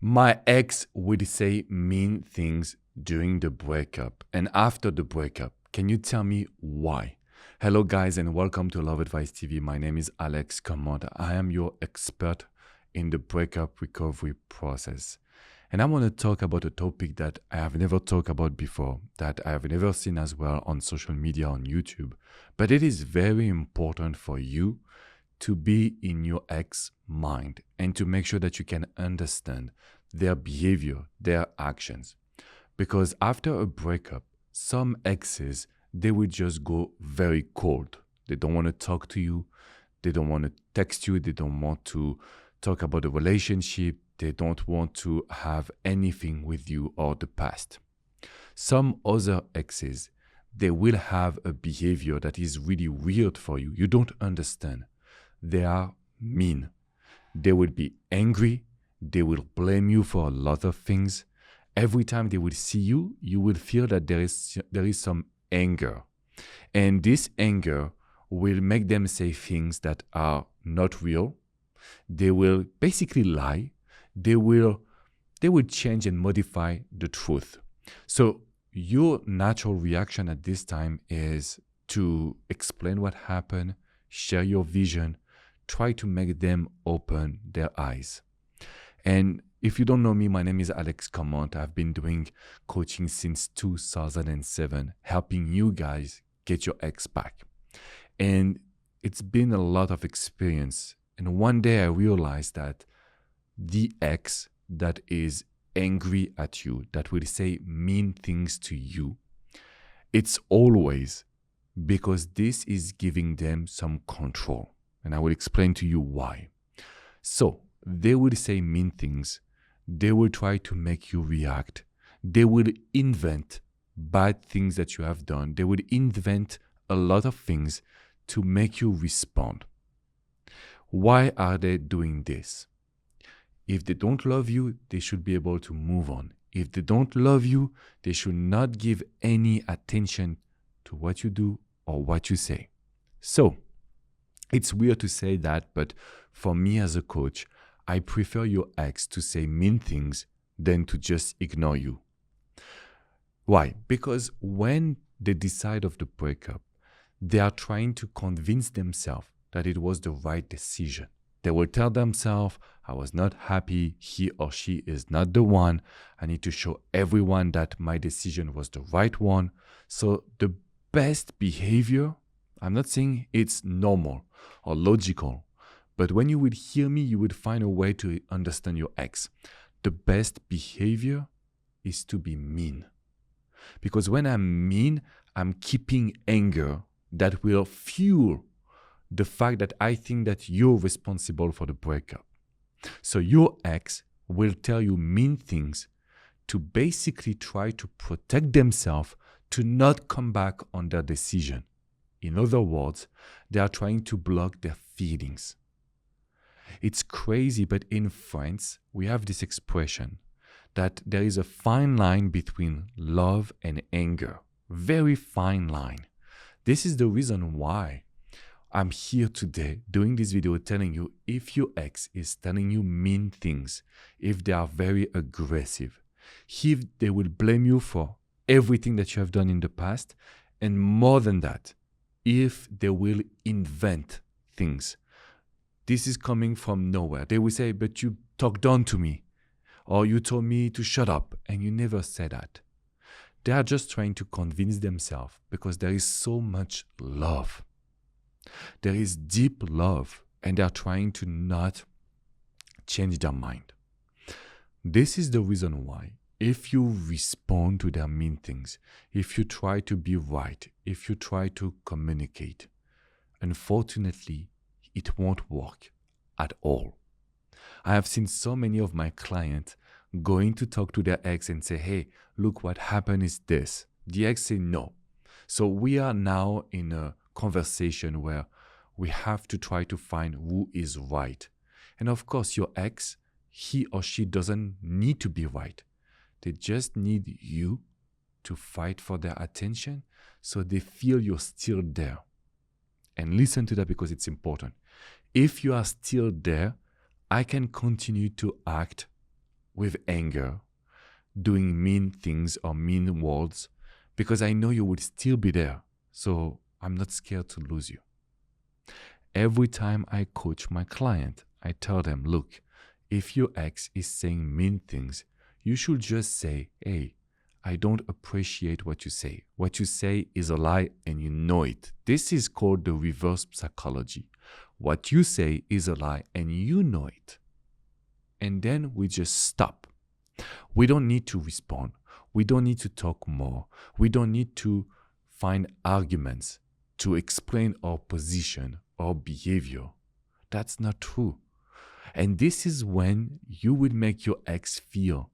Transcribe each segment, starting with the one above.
My ex would say mean things during the breakup and after the breakup. Can you tell me why? Hello, guys, and welcome to Love Advice TV. My name is Alex Command. I am your expert in the breakup recovery process. And I want to talk about a topic that I have never talked about before, that I have never seen as well on social media, on YouTube. But it is very important for you to be in your ex mind and to make sure that you can understand their behavior, their actions. Because after a breakup, some exes, they will just go very cold. They don't want to talk to you. They don't want to text you. They don't want to talk about the relationship. They don't want to have anything with you or the past. Some other exes, they will have a behavior that is really weird for you. You don't understand. They are mean. They will be angry. They will blame you for a lot of things. Every time they will see you, you will feel that there is some anger. And this anger will make them say things that are not real. They will basically lie. They will change and modify the truth. So your natural reaction at this time is to explain what happened, share your vision, try to make them open their eyes. And if you don't know me, my name is Alex Command. I've been doing coaching since 2007, helping you guys get your ex back. And it's been a lot of experience. And one day I realized that the ex that is angry at you, that will say mean things to you, it's always because this is giving them some control. And I will explain to you why. So they will say mean things. They will try to make you react. They will invent bad things that you have done. They will invent a lot of things to make you respond. Why are they doing this? If they don't love you, they should be able to move on. If they don't love you, they should not give any attention to what you do or what you say. So, it's weird to say that, but for me as a coach, I prefer your ex to say mean things than to just ignore you. Why? Because when they decide of the breakup, they are trying to convince themselves that it was the right decision. They will tell themselves, I was not happy, he or she is not the one. I need to show everyone that my decision was the right one. So the best behavior, I'm not saying it's normal or logical, but when you would hear me, you would find a way to understand your ex. The best behavior is to be mean. Because when I'm mean, I'm keeping anger that will fuel the fact that I think that you're responsible for the breakup. So your ex will tell you mean things to basically try to protect themselves to not come back on their decision. In other words, they are trying to block their feelings. It's crazy, but in France, we have this expression that there is a fine line between love and anger. Very fine line. This is the reason why I'm here today doing this video telling you if your ex is telling you mean things, if they are very aggressive, if they will blame you for everything that you have done in the past, and more than that, if they will invent things. This is coming from nowhere. They will say, but you talked down to me, or you told me to shut up, and you never said that. They are just trying to convince themselves because there is so much love. There is deep love, and they are trying to not change their mind. This is the reason why if you respond to their mean things, if you try to be right, if you try to communicate, unfortunately, it won't work at all. I have seen so many of my clients going to talk to their ex and say, hey, look, what happened is this. The ex say no. So we are now in a conversation where we have to try to find who is right. And of course, your ex, he or she doesn't need to be right. They just need you to fight for their attention so they feel you're still there. And listen to that because it's important. If you are still there, I can continue to act with anger, doing mean things or mean words, because I know you would still be there. So I'm not scared to lose you. Every time I coach my client, I tell them, look, if your ex is saying mean things, you should just say, hey, I don't appreciate what you say. What you say is a lie and you know it. This is called the reverse psychology. What you say is a lie and you know it. And then we just stop. We don't need to respond. We don't need to talk more. We don't need to find arguments to explain our position or behavior. That's not true. And this is when you would make your ex feel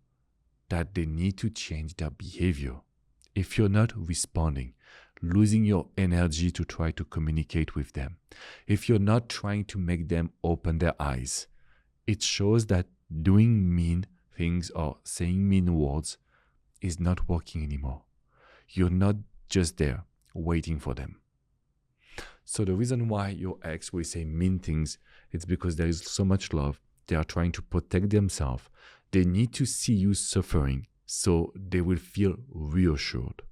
that they need to change their behavior. If you're not responding, losing your energy to try to communicate with them, if you're not trying to make them open their eyes, it shows that doing mean things or saying mean words is not working anymore. You're not just there waiting for them. So the reason why your ex will say mean things, it's because there is so much love. They are trying to protect themselves. They need to see you suffering so they will feel reassured.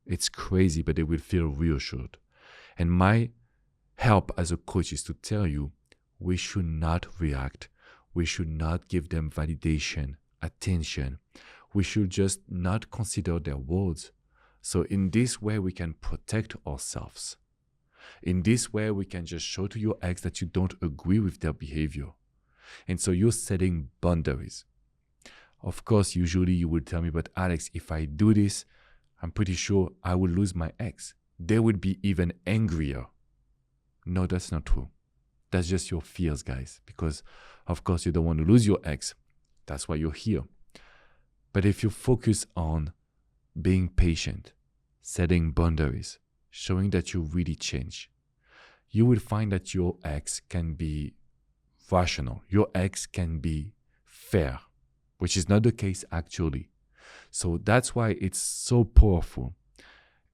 It's crazy, but they will feel reassured. And my help as a coach is to tell you, we should not react. We should not give them validation, attention. We should just not consider their words. So in this way, we can protect ourselves. In this way, we can just show to your ex that you don't agree with their behavior. And so you're setting boundaries. Of course, usually you would tell me, but Alex, if I do this, I'm pretty sure I will lose my ex. They would be even angrier. No, that's not true. That's just your fears, guys, because of course you don't want to lose your ex. That's why you're here. But if you focus on being patient, setting boundaries, showing that you really change, you will find that your ex can be rational. Your ex can be fair, which is not the case actually. So that's why it's so powerful.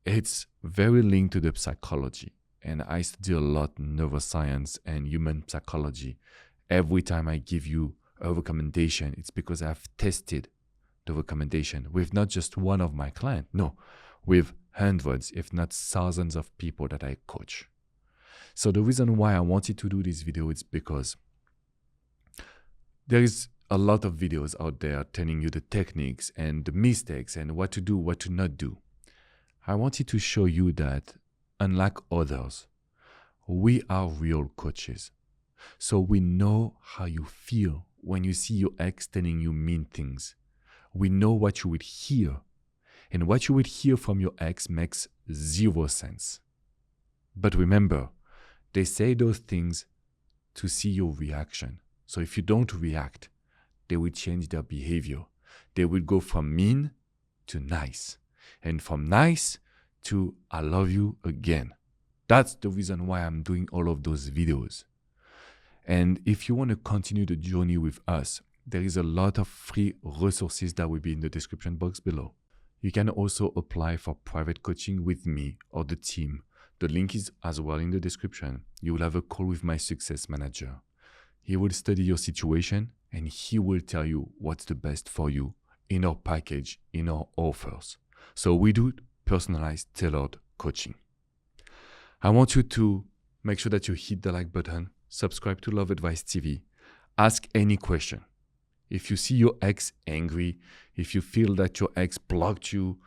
It's very linked to the psychology. And I study a lot in neuroscience and human psychology. Every time I give you a recommendation, it's because I've tested the recommendation with not just one of my clients, no, with hundreds, if not thousands of people that I coach. So the reason why I wanted to do this video is because there is a lot of videos out there telling you the techniques and the mistakes and what to do, what to not do. I wanted to show you that unlike others, we are real coaches. So we know how you feel when you see your ex telling you mean things. We know what you would hear. And what you would hear from your ex makes zero sense. But remember, they say those things to see your reaction. So if you don't react, they will change their behavior. They will go from mean to nice. And from nice to I love you again. That's the reason why I'm doing all of those videos. And if you want to continue the journey with us, there is a lot of free resources that will be in the description box below. You can also apply for private coaching with me or the team. The link is as well in the description. You will have a call with my success manager. He will study your situation and he will tell you what's the best for you in our package, in our offers. So we do personalized, tailored coaching. I want you to make sure that you hit the like button, subscribe to Love Advice TV, ask any question. If you see your ex angry, if you feel that your ex blocked you,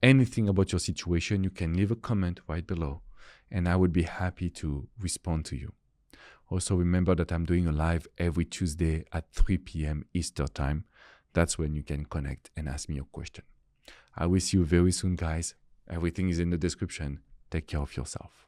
anything about your situation, you can leave a comment right below and I would be happy to respond to you. Also remember that I'm doing a live every Tuesday at 3 p.m. Eastern time. That's when you can connect and ask me your question. I will see you very soon, guys. Everything is in the description. Take care of yourself.